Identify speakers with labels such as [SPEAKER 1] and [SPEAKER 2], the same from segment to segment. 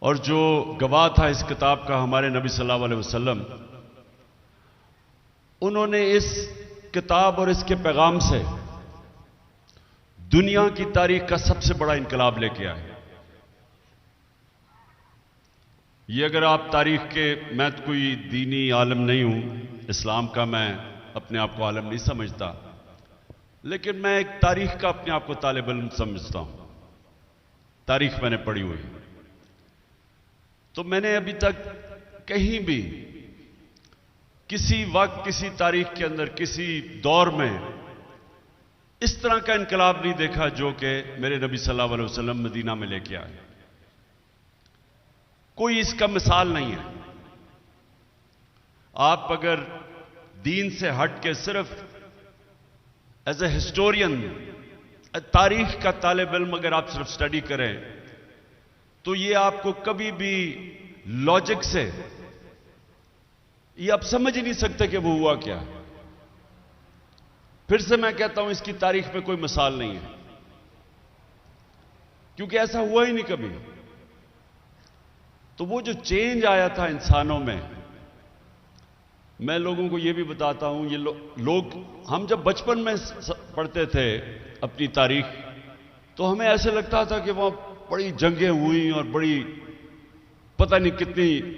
[SPEAKER 1] اور جو گواہ تھا اس کتاب کا ہمارے نبی صلی اللہ علیہ وسلم، انہوں نے اس کتاب اور اس کے پیغام سے دنیا کی تاریخ کا سب سے بڑا انقلاب لے کے آئے۔ یہ اگر آپ تاریخ کے، میں تو کوئی دینی عالم نہیں ہوں، اسلام کا میں اپنے آپ کو عالم نہیں سمجھتا، لیکن میں ایک تاریخ کا اپنے آپ کو طالب علم سمجھتا ہوں۔ تاریخ میں نے پڑھی ہوئی، تو میں نے ابھی تک کہیں بھی کسی وقت کسی تاریخ کے اندر کسی دور میں اس طرح کا انقلاب نہیں دیکھا جو کہ میرے نبی صلی اللہ علیہ وسلم مدینہ میں لے کے آئے۔ کوئی اس کا مثال نہیں ہے۔ آپ اگر دین سے ہٹ کے صرف ایز اے ہسٹورین، تاریخ کا طالب علم اگر آپ صرف سٹڈی کریں تو یہ آپ کو کبھی بھی لاجک سے یہ آپ سمجھ ہی نہیں سکتے کہ وہ ہوا کیا۔ پھر سے میں کہتا ہوں، اس کی تاریخ میں کوئی مثال نہیں ہے، کیونکہ ایسا ہوا ہی نہیں کبھی۔ تو وہ جو چینج آیا تھا انسانوں میں لوگوں کو یہ بھی بتاتا ہوں، یہ لوگ، ہم جب بچپن میں پڑھتے تھے اپنی تاریخ تو ہمیں ایسے لگتا تھا کہ وہاں بڑی جنگیں ہوئیں اور بڑی پتہ نہیں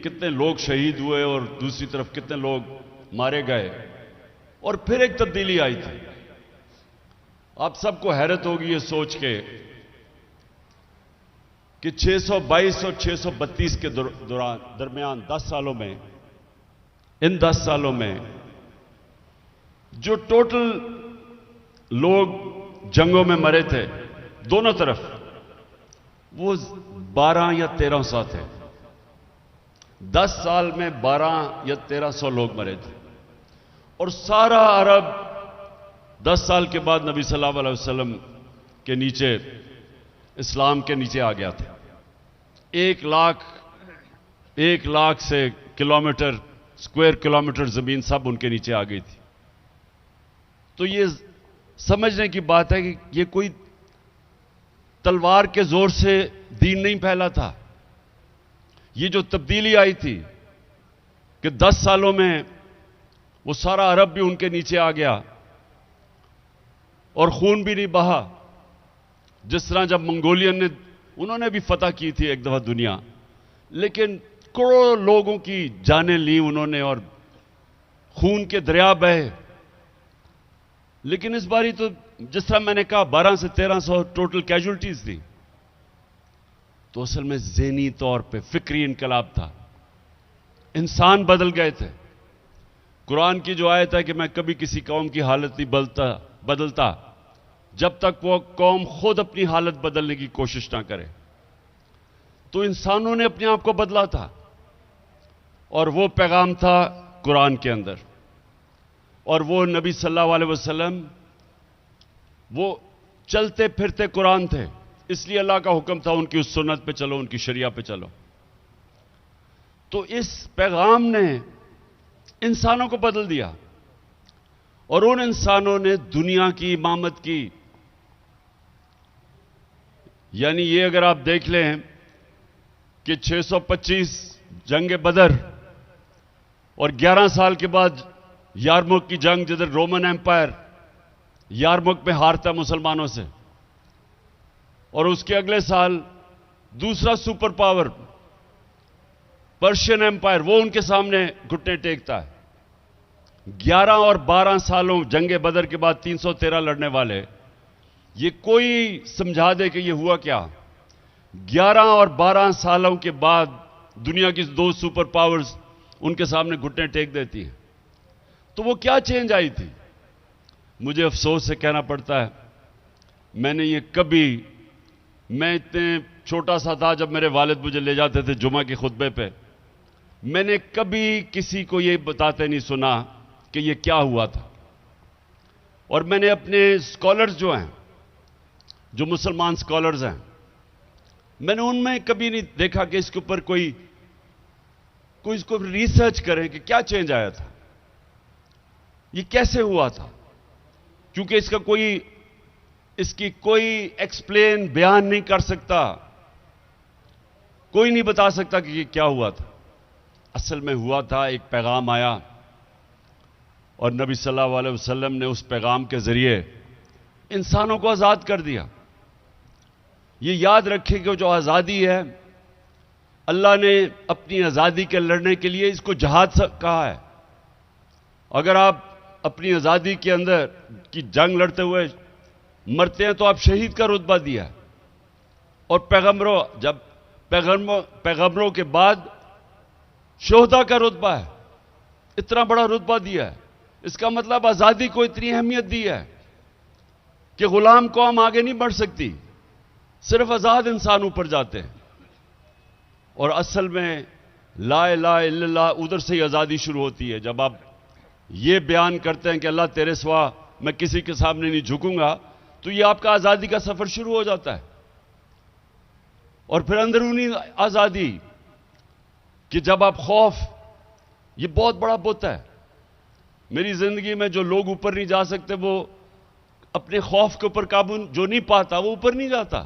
[SPEAKER 1] کتنے لوگ شہید ہوئے اور دوسری طرف کتنے لوگ مارے گئے، اور پھر ایک تبدیلی آئی تھی۔ آپ سب کو حیرت ہوگی یہ سوچ کے کہ 622 اور 632 کے درمیان 10 سالوں میں، ان 10 سالوں میں جو ٹوٹل لوگ جنگوں میں مرے تھے دونوں طرف، وہ 12 یا 1300 تھے۔ 10 سال میں 12 یا 1300 لوگ مرے تھے، اور سارا عرب 10 سال کے بعد نبی صلی اللہ علیہ وسلم کے نیچے، اسلام کے نیچے آ گیا تھا۔ 1 لاکھ سے کلومیٹر، اسکوائر کلومیٹر زمین سب ان کے نیچے آ گئی تھی۔ تو یہ سمجھنے کی بات ہے کہ یہ کوئی تلوار کے زور سے دین نہیں پھیلا تھا۔ یہ جو تبدیلی آئی تھی کہ 10 سالوں میں وہ سارا عرب بھی ان کے نیچے آ گیا، اور خون بھی نہیں بہا، جس طرح جب منگولین نے، انہوں نے بھی فتح کی تھی ایک دفعہ دنیا، لیکن کروڑوں لوگوں کی جانیں لی انہوں نے اور خون کے دریا بہے۔ لیکن اس باری تو جس طرح میں نے کہا 12 سے 1300 ٹوٹل کیجولٹیز تھی، تو اصل میں ذہنی طور پہ فکری انقلاب تھا۔ انسان بدل گئے تھے۔ قرآن کی جو آیت ہے کہ میں کبھی کسی قوم کی حالت نہیں بدلتا جب تک وہ قوم خود اپنی حالت بدلنے کی کوشش نہ کرے۔ تو انسانوں نے اپنے آپ کو بدلا تھا، اور وہ پیغام تھا قرآن کے اندر، اور وہ نبی صلی اللہ علیہ وسلم وہ چلتے پھرتے قرآن تھے، اس لیے اللہ کا حکم تھا ان کی اس سنت پہ چلو، ان کی شریعہ پہ چلو۔ تو اس پیغام نے انسانوں کو بدل دیا، اور ان انسانوں نے دنیا کی امامت کی۔ یعنی یہ اگر آپ دیکھ لیں کہ 625 جنگ بدر اور 11 سال کے بعد یارمک کی جنگ، جدھر رومن ایمپائر یارمک میں ہارتا مسلمانوں سے، اور اس کے اگلے سال دوسرا سپر پاور پرشین ایمپائر، وہ ان کے سامنے گھٹنے ٹیکتا ہے۔ 11 اور 12 سالوں جنگ بدر کے بعد 313 لڑنے والے، یہ کوئی سمجھا دے کہ یہ ہوا کیا؟ 11 اور 12 سالوں کے بعد دنیا کی 2 سپر پاورز ان کے سامنے گھٹنے ٹیک دیتی ہیں۔ تو وہ کیا چینج آئی تھی؟ مجھے افسوس سے کہنا پڑتا ہے، میں نے یہ کبھی، میں اتنے چھوٹا سا تھا جب میرے والد مجھے لے جاتے تھے جمعہ کے خطبے پہ، میں نے کبھی کسی کو یہ بتاتے نہیں سنا کہ یہ کیا ہوا تھا۔ اور میں نے اپنے اسکالرز جو ہیں، جو مسلمان اسکالرز ہیں، میں نے ان میں کبھی نہیں دیکھا کہ اس کے اوپر کوئی اس کو ریسرچ کریں کہ کیا چینج آیا تھا، یہ کیسے ہوا تھا، کیونکہ اس کی کوئی ایکسپلین بیان نہیں کر سکتا، کوئی نہیں بتا سکتا کہ یہ کیا ہوا تھا. اصل میں ہوا تھا ایک پیغام آیا اور نبی صلی اللہ علیہ وسلم نے اس پیغام کے ذریعے انسانوں کو آزاد کر دیا. یہ یاد رکھیں کہ جو آزادی ہے اللہ نے اپنی آزادی کے لڑنے کے لیے اس کو جہاد کہا ہے. اگر آپ اپنی آزادی کے اندر کی جنگ لڑتے ہوئے مرتے ہیں تو آپ شہید کا رتبہ دیا ہے. اور پیغمبروں کے بعد شہداء کا رتبہ ہے. اتنا بڑا رتبہ دیا ہے. اس کا مطلب آزادی کو اتنی اہمیت دی ہے کہ غلام قوم آگے نہیں بڑھ سکتی، صرف آزاد انسان اوپر جاتے ہیں. اور اصل میں لا الہ الا اللہ ادھر سے ہی آزادی شروع ہوتی ہے. جب آپ یہ بیان کرتے ہیں کہ اللہ تیرے سوا میں کسی کے سامنے نہیں جھکوں گا، تو یہ آپ کا آزادی کا سفر شروع ہو جاتا ہے. اور پھر اندرونی آزادی کہ جب آپ خوف، یہ بہت بڑا بت ہے. میری زندگی میں جو لوگ اوپر نہیں جا سکتے وہ اپنے خوف کے اوپر قابو جو نہیں پاتا وہ اوپر نہیں جاتا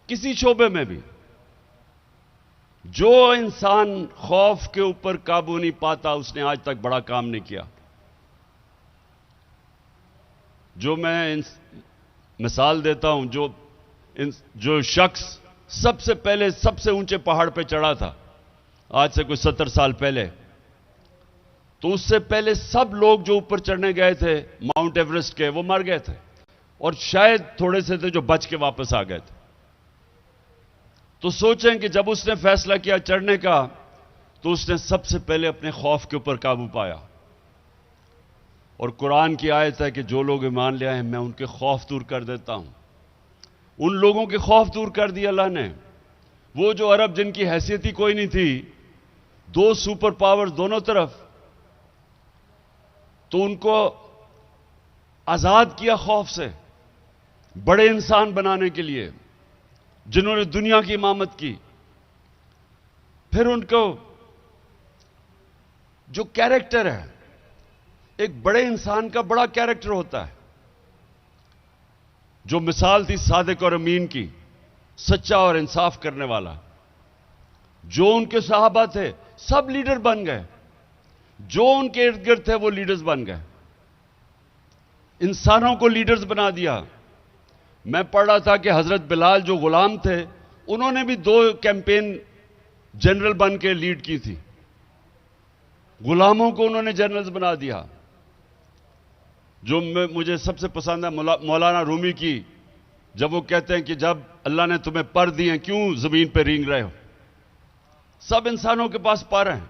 [SPEAKER 1] کسی شعبے میں بھی. جو انسان خوف کے اوپر قابو نہیں پاتا اس نے آج تک بڑا کام نہیں کیا. جو میں مثال دیتا ہوں، جو شخص سب سے پہلے سب سے اونچے پہاڑ پہ چڑھا تھا آج سے کوئی 70 سال پہلے، تو اس سے پہلے سب لوگ جو اوپر چڑھنے گئے تھے ماؤنٹ ایورسٹ کے وہ مر گئے تھے، اور شاید تھوڑے سے تھے جو بچ کے واپس آ گئے تھے. تو سوچیں کہ جب اس نے فیصلہ کیا چڑھنے کا تو اس نے سب سے پہلے اپنے خوف کے اوپر قابو پایا. اور قرآن کی آیت ہے کہ جو لوگ ایمان لے آئے ہیں میں ان کے خوف دور کر دیتا ہوں. ان لوگوں کے خوف دور کر دیا اللہ نے. وہ جو عرب جن کی حیثیت ہی کوئی نہیں تھی، 2 سپر پاور دونوں طرف، تو ان کو آزاد کیا خوف سے بڑے انسان بنانے کے لیے جنہوں نے دنیا کی امامت کی. پھر ان کو جو کیریکٹر ہے، ایک بڑے انسان کا بڑا کیریکٹر ہوتا ہے. جو مثال تھی صادق اور امین کی، سچا اور انصاف کرنے والا، جو ان کے صحابہ تھے سب لیڈر بن گئے. جو ان کے ارد گرد تھے وہ لیڈرز بن گئے. انسانوں کو لیڈرز بنا دیا. میں پڑھ رہا تھا کہ حضرت بلال جو غلام تھے انہوں نے بھی 2 کیمپین جنرل بن کے لیڈ کی تھی. غلاموں کو انہوں نے جنرلز بنا دیا. جو مجھے سب سے پسند ہے مولانا رومی کی، جب وہ کہتے ہیں کہ جب اللہ نے تمہیں پر دیے کیوں زمین پہ رینگ رہے ہو. سب انسانوں کے پاس پر ہیں،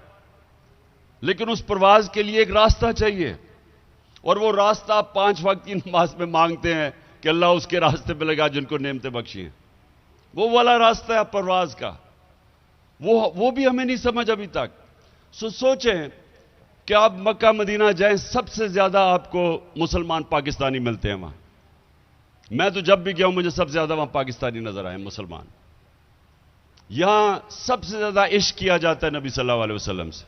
[SPEAKER 1] لیکن اس پرواز کے لیے ایک راستہ چاہیے. اور وہ راستہ آپ 5 وقت کی نماز میں مانگتے ہیں کہ اللہ اس کے راستے پہ لگا جن کو نعمتیں بخشی ہیں. وہ والا راستہ ہے پرواز کا. وہ بھی ہمیں نہیں سمجھ ابھی تک. سوچیں کہ آپ مکہ مدینہ جائیں، سب سے زیادہ آپ کو مسلمان پاکستانی ملتے ہیں وہاں. میں تو جب بھی گیا ہوں مجھے سب سے زیادہ وہاں پاکستانی نظر آئے مسلمان. یہاں سب سے زیادہ عشق کیا جاتا ہے نبی صلی اللہ علیہ وسلم سے.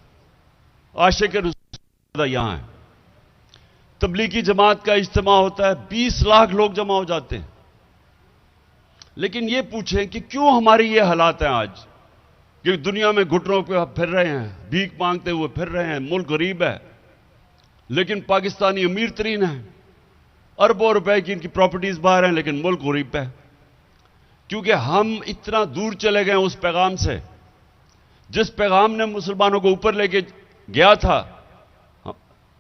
[SPEAKER 1] عاشق رسول زیادہ یہاں ہے. تبلیغی جماعت کا اجتماع ہوتا ہے، 20 لاکھ لوگ جمع ہو جاتے ہیں. لیکن یہ پوچھیں کہ کیوں ہماری یہ حالات ہیں آج کہ دنیا میں گھٹنوں پہ پھر رہے ہیں، بھیک مانگتے ہوئے پھر رہے ہیں. ملک غریب ہے لیکن پاکستانی امیر ترین ہیں. اربوں روپے کی ان کی پراپرٹیز باہر ہیں لیکن ملک غریب ہے. کیونکہ ہم اتنا دور چلے گئے اس پیغام سے جس پیغام نے مسلمانوں کو اوپر لے کے گیا تھا.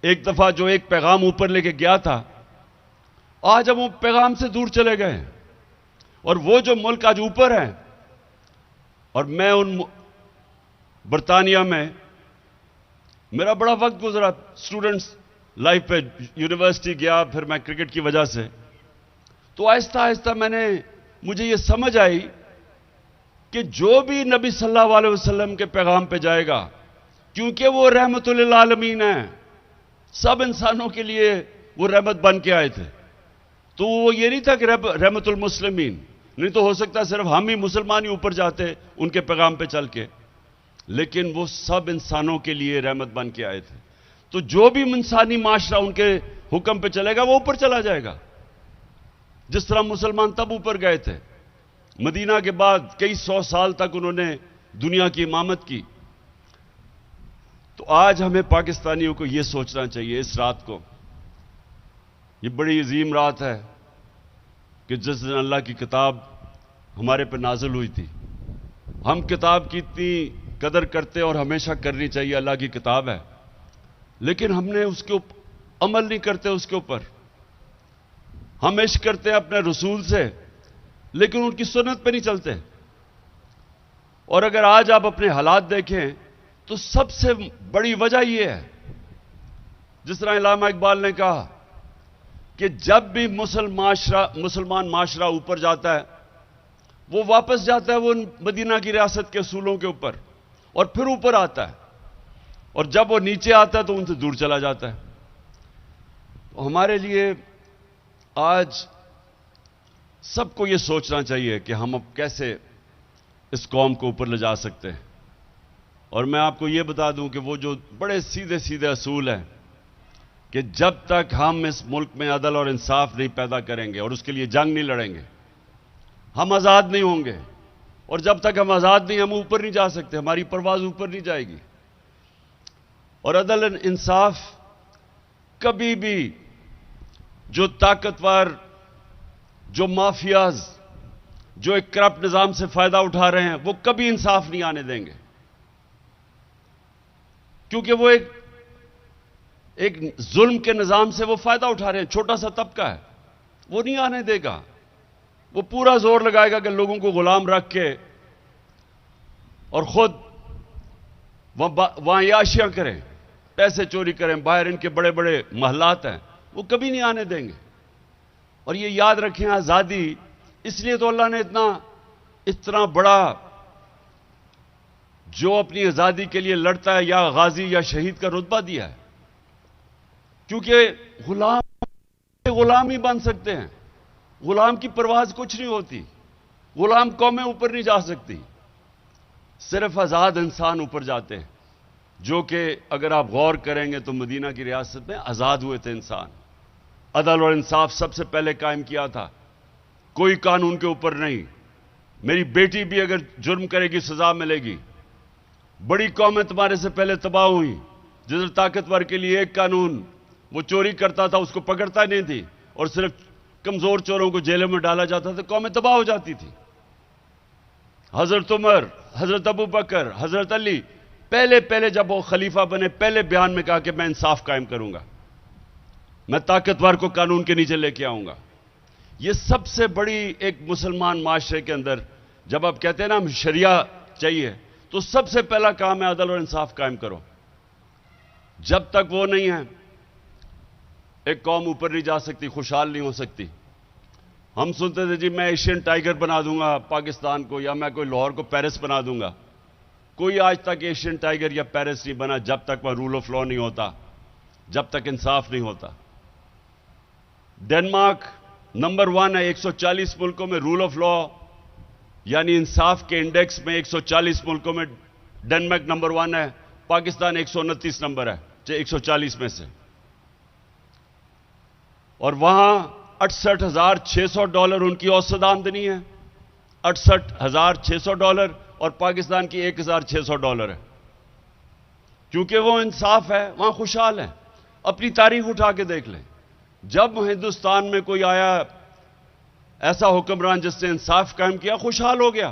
[SPEAKER 1] ایک دفعہ جو ایک پیغام اوپر لے کے گیا تھا، آج ہم وہ پیغام سے دور چلے گئے. اور وہ جو ملک آج اوپر ہیں، اور میں ان برطانیہ میں میرا بڑا وقت گزرا اسٹوڈنٹس لائف پہ، یونیورسٹی گیا، پھر میں کرکٹ کی وجہ سے. تو آہستہ آہستہ مجھے یہ سمجھ آئی کہ جو بھی نبی صلی اللہ علیہ وسلم کے پیغام پہ جائے گا، کیونکہ وہ رحمت للعالمین ہیں، سب انسانوں کے لیے وہ رحمت بن کے آئے تھے. تو وہ یہ نہیں تھا کہ رحمت المسلمین، نہیں تو ہو سکتا صرف ہم ہی مسلمان ہی اوپر جاتے ان کے پیغام پہ چل کے، لیکن وہ سب انسانوں کے لیے رحمت بن کے آئے تھے. تو جو بھی انسانی معاشرہ ان کے حکم پہ چلے گا وہ اوپر چلا جائے گا. جس طرح مسلمان تب اوپر گئے تھے. مدینہ کے بعد کئی 100 سال تک انہوں نے دنیا کی امامت کی. تو آج ہمیں پاکستانیوں کو یہ سوچنا چاہیے اس رات کو. یہ بڑی عظیم رات ہے کہ جس دن اللہ کی کتاب ہمارے پہ نازل ہوئی تھی. ہم کتاب کی اتنی قدر کرتے اور ہمیشہ کرنی چاہیے. اللہ کی کتاب ہے, لیکن ہم نے اس کے اوپر عمل نہیں کرتے. اس کے اوپر ہم عشق کرتے ہیں اپنے رسول سے, لیکن ان کی سنت پہ نہیں چلتے. اور اگر آج آپ اپنے حالات دیکھیں تو سب سے بڑی وجہ یہ ہے, جس طرح علامہ اقبال نے کہا کہ جب بھی مسلمان معاشرہ اوپر جاتا ہے وہ واپس جاتا ہے وہ مدینہ کی ریاست کے اصولوں کے اوپر, اور پھر اوپر آتا ہے, اور جب وہ نیچے آتا ہے تو ان سے دور چلا جاتا ہے. تو ہمارے لیے آج سب کو یہ سوچنا چاہیے کہ ہم اب کیسے اس قوم کو اوپر لے جا سکتے ہیں. اور میں آپ کو یہ بتا دوں کہ وہ جو بڑے سیدھے سیدھے اصول ہیں کہ جب تک ہم اس ملک میں عدل اور انصاف نہیں پیدا کریں گے اور اس کے لیے جنگ نہیں لڑیں گے, ہم آزاد نہیں ہوں گے. اور جب تک ہم آزاد نہیں, ہم اوپر نہیں جا سکتے, ہماری پرواز اوپر نہیں جائے گی. اور عدل انصاف کبھی بھی جو طاقتور, جو مافیاز, جو ایک کرپٹ نظام سے فائدہ اٹھا رہے ہیں, وہ کبھی انصاف نہیں آنے دیں گے, کیونکہ وہ ایک ظلم کے نظام سے وہ فائدہ اٹھا رہے ہیں. چھوٹا سا طبقہ ہے, وہ نہیں آنے دے گا. وہ پورا زور لگائے گا کہ لوگوں کو غلام رکھ کے اور خود وہاں عیاشیاں کریں, پیسے چوری کریں. باہر ان کے بڑے بڑے محلات ہیں, وہ کبھی نہیں آنے دیں گے. اور یہ یاد رکھیں, آزادی اس لیے تو اللہ نے اتنا بڑا جو اپنی آزادی کے لیے لڑتا ہے یا غازی یا شہید کا رتبہ دیا ہے, کیونکہ غلام ہی بن سکتے ہیں. غلام کی پرواز کچھ نہیں ہوتی, غلام قومیں اوپر نہیں جا سکتی, صرف آزاد انسان اوپر جاتے ہیں. جو کہ اگر آپ غور کریں گے تو مدینہ کی ریاست میں آزاد ہوئے تھے انسان. عدل اور انصاف سب سے پہلے قائم کیا تھا, کوئی قانون کے اوپر نہیں. میری بیٹی بھی اگر جرم کرے گی سزا ملے گی. بڑی قومیں تمہارے سے پہلے تباہ ہوئی, جدھر طاقتور کے لیے ایک قانون, وہ چوری کرتا تھا اس کو پکڑتا نہیں تھی, اور صرف کمزور چوروں کو جیلوں میں ڈالا جاتا تھا, قومیں تباہ ہو جاتی تھی. حضرت عمر, حضرت ابو بکر, حضرت علی, پہلے جب وہ خلیفہ بنے, پہلے بیان میں کہا کہ میں انصاف قائم کروں گا, میں طاقتور کو قانون کے نیچے لے کے آؤں گا. یہ سب سے بڑی ایک مسلمان معاشرے کے اندر جب آپ کہتے ہیں نا ہم شریعہ چاہیے, تو سب سے پہلا کام ہے عدل اور انصاف قائم کرو. جب تک وہ نہیں ہے ایک قوم اوپر نہیں جا سکتی, خوشحال نہیں ہو سکتی. ہم سنتے تھے جی میں ایشین ٹائیگر بنا دوں گا پاکستان کو, یا میں کوئی لاہور کو پیرس بنا دوں گا. کوئی آج تک ایشین ٹائیگر یا پیرس نہیں بنا جب تک وہ رول آف لا نہیں ہوتا, جب تک انصاف نہیں ہوتا. ڈنمارک نمبر 1 ہے 140 ملکوں میں رول آف لا یعنی انصاف کے انڈیکس میں 140 ملکوں میں ڈنمارک نمبر 1 ہے. پاکستان 129 نمبر ہے 140 میں سے. اور وہاں $68,600 ان کی اوسط آمدنی ہے, $68,600, اور پاکستان کی $1,600 ہے. کیونکہ وہ انصاف ہے, وہاں خوشحال ہیں. اپنی تاریخ اٹھا کے دیکھ لیں, جب ہندوستان میں کوئی آیا ایسا حکمران جس نے انصاف قائم کیا, خوشحال ہو گیا.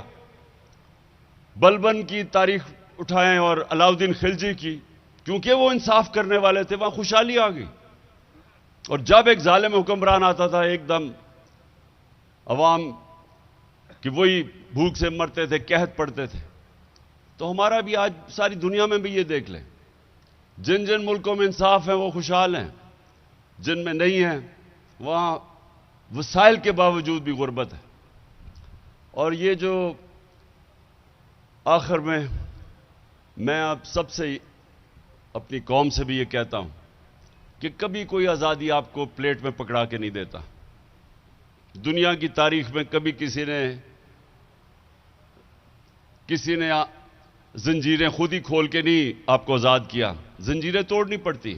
[SPEAKER 1] بلبن کی تاریخ اٹھائیں اور علاؤدین خلجی کی, کیونکہ وہ انصاف کرنے والے تھے, وہاں خوشحالی آ گئی. اور جب ایک ظالم حکمران آتا تھا, ایک دم عوام کہ وہی بھوک سے مرتے تھے, قحط پڑتے تھے. تو ہمارا بھی آج ساری دنیا میں بھی یہ دیکھ لیں, جن جن ملکوں میں انصاف ہے وہ خوشحال ہیں, جن میں نہیں ہے وہاں وسائل کے باوجود بھی غربت ہے. اور یہ جو آخر میں آپ سب سے اپنی قوم سے بھی یہ کہتا ہوں کہ کبھی کوئی آزادی آپ کو پلیٹ میں پکڑا کے نہیں دیتا. دنیا کی تاریخ میں کبھی کسی نے زنجیریں خود ہی کھول کے نہیں آپ کو آزاد کیا. زنجیریں توڑنی پڑتی,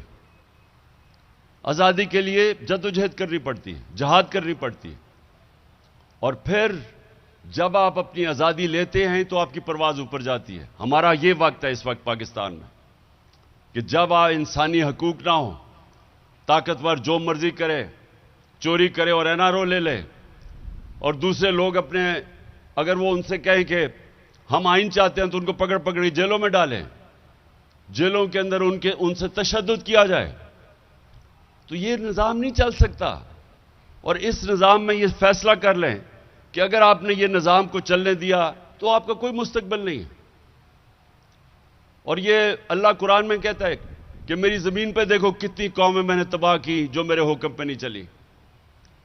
[SPEAKER 1] آزادی کے لیے جدوجہد کرنی پڑتی ہے, جہاد کرنی پڑتی ہے. اور پھر جب آپ اپنی آزادی لیتے ہیں تو آپ کی پرواز اوپر جاتی ہے. ہمارا یہ وقت ہے اس وقت پاکستان میں کہ جب انسانی حقوق نہ ہو, طاقتور جو مرضی کرے, چوری کرے اور NRO لے لے, اور دوسرے لوگ اپنے اگر وہ ان سے کہیں کہ ہم آئین چاہتے ہیں تو ان کو پکڑ پکڑی جیلوں میں ڈالیں, جیلوں کے اندر ان سے تشدد کیا جائے, تو یہ نظام نہیں چل سکتا. اور اس نظام میں یہ فیصلہ کر لیں کہ اگر آپ نے یہ نظام کو چلنے دیا تو آپ کا کوئی مستقبل نہیں ہے. اور یہ اللہ قرآن میں کہتا ہے کہ میری زمین پہ دیکھو کتنی قومیں میں نے تباہ کی جو میرے حکم پہ نہیں چلی.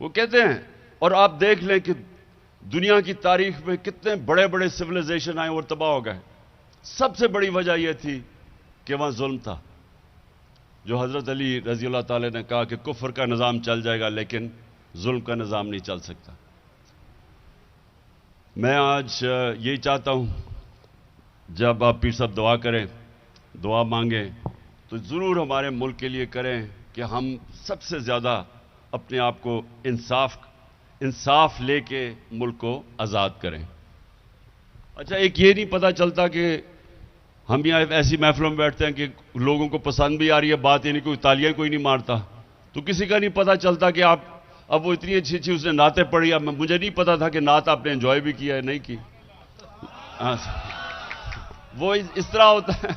[SPEAKER 1] وہ کہتے ہیں, اور آپ دیکھ لیں کہ دنیا کی تاریخ میں کتنے بڑے بڑے سویلائزیشن آئے اور تباہ ہو گئے. سب سے بڑی وجہ یہ تھی کہ وہاں ظلم تھا. جو حضرت علی رضی اللہ تعالی نے کہا کہ کفر کا نظام چل جائے گا لیکن ظلم کا نظام نہیں چل سکتا. میں آج یہی چاہتا ہوں جب آپ پیر صاحب دعا کریں, دعا مانگیں, تو ضرور ہمارے ملک کے لیے کریں کہ ہم سب سے زیادہ اپنے آپ کو انصاف لے کے ملک کو آزاد کریں. اچھا, ایک یہ نہیں پتہ چلتا کہ ہم یہاں ایسی محفلوں میں بیٹھتے ہیں کہ لوگوں کو پسند بھی آ رہی ہے بات, یعنی کوئی تالیاں کوئی نہیں مارتا, تو کسی کا نہیں پتہ چلتا کہ آپ اب وہ اتنی اچھی اس نے نعتیں پڑھی. اب مجھے نہیں پتا تھا کہ نعت آپ نے انجوائے بھی کیا ہے نہیں کی. وہ اس طرح ہوتا ہے.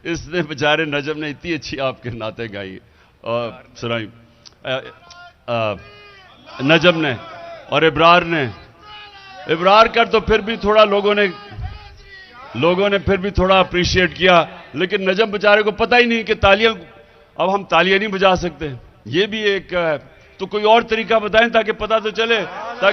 [SPEAKER 1] اس نے بیچارے نجم نے اتنی اچھی آپ کے نعتیں گائی اور سنائی, نجم نے اور ابرار کر تو پھر بھی تھوڑا لوگوں نے پھر بھی تھوڑا اپریشیٹ کیا, لیکن نجم بیچارے کو پتہ ہی نہیں کہ تالیاں, اب ہم تالیاں نہیں بجا سکتے. یہ بھی ایک تو کوئی اور طریقہ بتائیں تاکہ پتہ تو چلے.